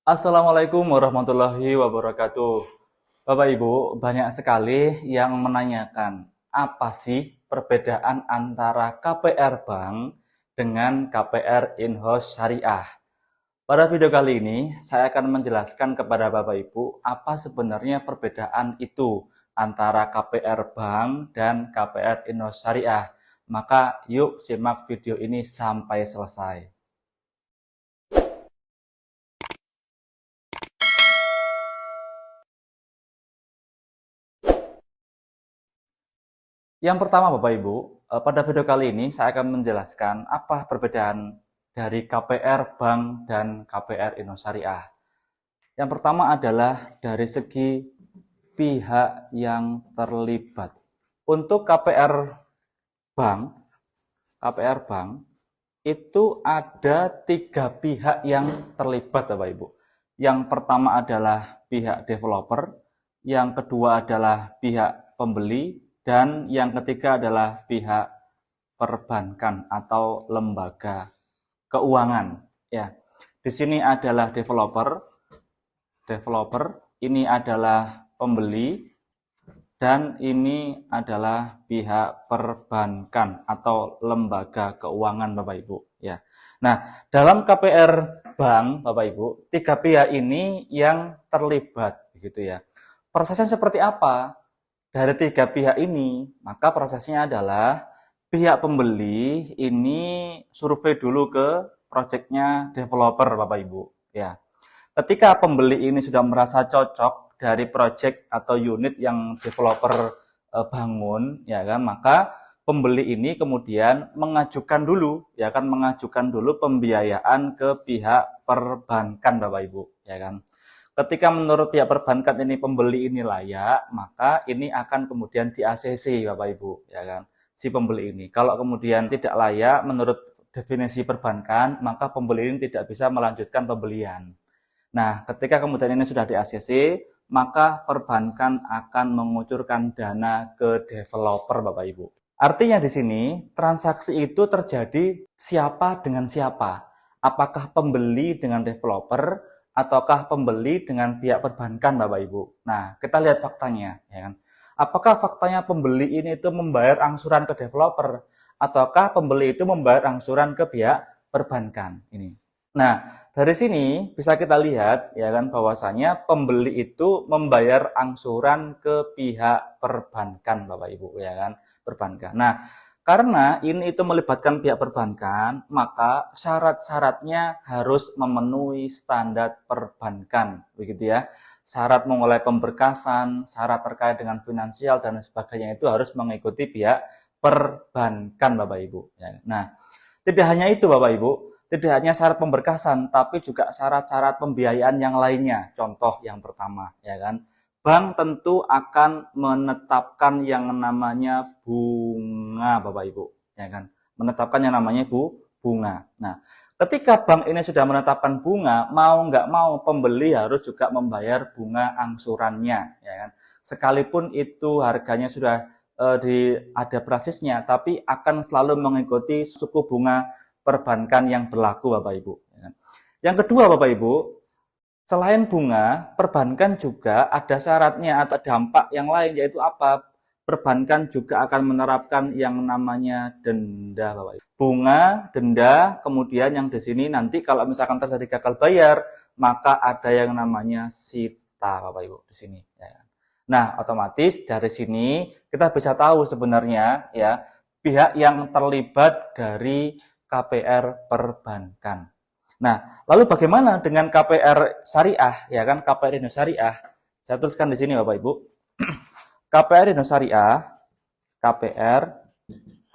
Assalamualaikum warahmatullahi wabarakatuh. Bapak Ibu, banyak sekali yang menanyakan apa sih perbedaan antara KPR Bank dengan KPR In-house Syariah. Pada video kali ini, saya akan menjelaskan kepada Bapak Ibu apa sebenarnya perbedaan itu antara KPR Bank dan KPR In-house Syariah. Maka yuk simak video ini sampai selesai. Yang pertama Bapak Ibu, pada video kali ini saya akan menjelaskan apa perbedaan dari KPR Bank dan KPR Indosyariah. Yang pertama adalah dari segi pihak yang terlibat. Untuk KPR Bank itu ada 3 pihak yang terlibat Bapak Ibu. Yang pertama adalah pihak developer, yang kedua adalah pihak pembeli, dan yang ketiga adalah pihak perbankan atau lembaga keuangan. Ya, di sini adalah developer, ini adalah pembeli, dan ini adalah pihak perbankan atau lembaga keuangan Bapak Ibu. Ya. Nah, dalam KPR Bank Bapak Ibu, 3 pihak ini yang terlibat begitu ya. Prosesnya seperti apa? Dari 3 pihak ini, maka prosesnya adalah pihak pembeli ini survei dulu ke proyeknya developer Bapak Ibu. Ya. Ketika pembeli ini sudah merasa cocok dari proyek atau unit yang developer bangun, ya kan, maka pembeli ini kemudian mengajukan dulu pembiayaan ke pihak perbankan Bapak Ibu, ya kan. Ketika menurut pihak perbankan ini pembeli ini layak, maka ini akan kemudian di ACC Bapak Ibu, ya kan, si pembeli ini. Kalau kemudian tidak layak menurut definisi perbankan, maka pembeli ini tidak bisa melanjutkan pembelian. Nah, ketika kemudian ini sudah di ACC, maka perbankan akan mengucurkan dana ke developer Bapak Ibu. Artinya di sini transaksi itu terjadi siapa dengan siapa? Apakah pembeli dengan developer ataukah pembeli dengan pihak perbankan Bapak Ibu? Nah, kita lihat faktanya, ya kan? Apakah faktanya pembeli ini itu membayar angsuran ke developer ataukah pembeli itu membayar angsuran ke pihak perbankan ini? Nah, dari sini bisa kita lihat ya kan bahwasanya pembeli itu membayar angsuran ke pihak perbankan Bapak Ibu ya kan, perbankan. Nah, karena ini itu melibatkan pihak perbankan, maka syarat-syaratnya harus memenuhi standar perbankan begitu ya. Syarat memulai pemberkasan, syarat terkait dengan finansial dan sebagainya itu harus mengikuti pihak perbankan Bapak Ibu ya. Nah, tidak hanya itu Bapak Ibu, tidak hanya syarat pemberkasan, tapi juga syarat-syarat pembiayaan yang lainnya. Contoh yang pertama, ya kan, bank tentu akan menetapkan yang namanya bunga, Bapak Ibu, ya kan, menetapkan yang namanya bunga. Nah, ketika bank ini sudah menetapkan bunga, mau nggak mau pembeli harus juga membayar bunga angsurannya, ya kan. Sekalipun itu harganya sudah ada basisnya, tapi akan selalu mengikuti suku bunga perbankan yang berlaku Bapak Ibu. Yang kedua Bapak Ibu, selain bunga, perbankan juga ada syaratnya atau dampak yang lain, yaitu apa? Perbankan juga akan menerapkan yang namanya denda Bapak Ibu. Bunga, denda, kemudian yang di sini nanti kalau misalkan terjadi gagal bayar, maka ada yang namanya sita Bapak Ibu di sini. Nah, otomatis dari sini kita bisa tahu sebenarnya ya pihak yang terlibat dari KPR perbankan. Nah, lalu bagaimana dengan KPR syariah, ya kan, KPR Indosyariah? Saya tuliskan di sini Bapak Ibu. KPR Indosyariah, KPR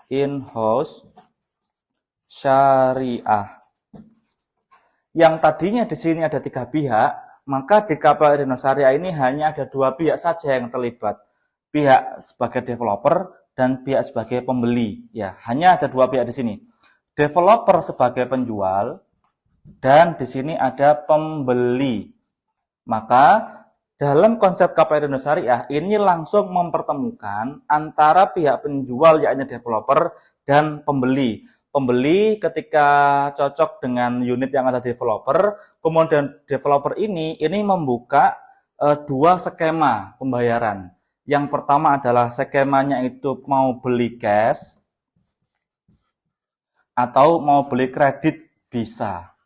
in-house syariah. Yang tadinya di sini ada 3 pihak, maka di KPR Indosyariah ini hanya ada 2 pihak saja yang terlibat. Pihak sebagai developer dan pihak sebagai pembeli. Ya, hanya ada 2 pihak di sini. Developer sebagai penjual dan di sini ada pembeli. Maka dalam konsep KPR Indosyariah ini langsung mempertemukan antara pihak penjual yakni developer dan pembeli. Pembeli ketika cocok dengan unit yang ada developer, kemudian developer ini membuka dua skema pembayaran. Yang pertama adalah skemanya itu mau beli cash atau mau beli kredit, bisa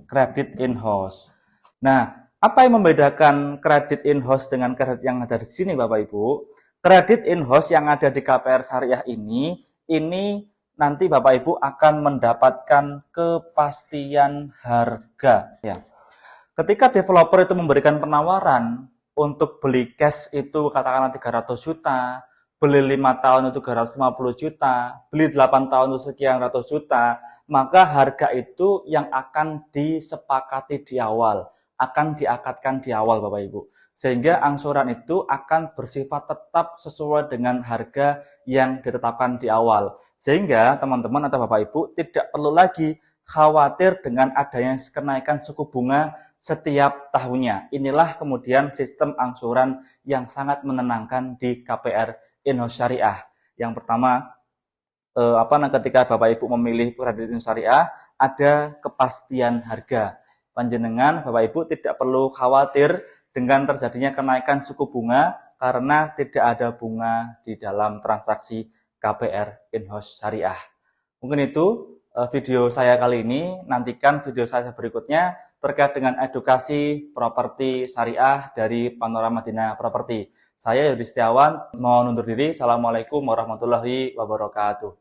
kredit in-house. Nah, apa yang membedakan kredit in-house dengan kredit yang ada di sini Bapak Ibu? Kredit in-house yang ada di KPR Syariah ini nanti Bapak Ibu akan mendapatkan kepastian harga. Ya. Ketika developer itu memberikan penawaran untuk beli cash itu katakanlah 300 juta, beli 5 tahun itu 350 juta, beli 8 tahun itu sekian ratus juta, maka harga itu yang akan disepakati di awal, akan diakadkan di awal Bapak Ibu. Sehingga angsuran itu akan bersifat tetap sesuai dengan harga yang ditetapkan di awal. Sehingga teman-teman atau Bapak Ibu tidak perlu lagi khawatir dengan adanya kenaikan suku bunga setiap tahunnya. Inilah kemudian sistem angsuran yang sangat menenangkan di KPR in-house syariah. Yang pertama, ketika Bapak Ibu memilih kredit in-house syariah, ada kepastian harga. Panjenengan Bapak Ibu tidak perlu khawatir dengan terjadinya kenaikan suku bunga karena tidak ada bunga di dalam transaksi KPR in-house syariah. Mungkin itu video saya kali ini. Nantikan video saya berikutnya terkait dengan edukasi properti syariah dari Panorama Madinah Properti. Saya Yudi Setiawan, mohon undur diri. Assalamualaikum warahmatullahi wabarakatuh.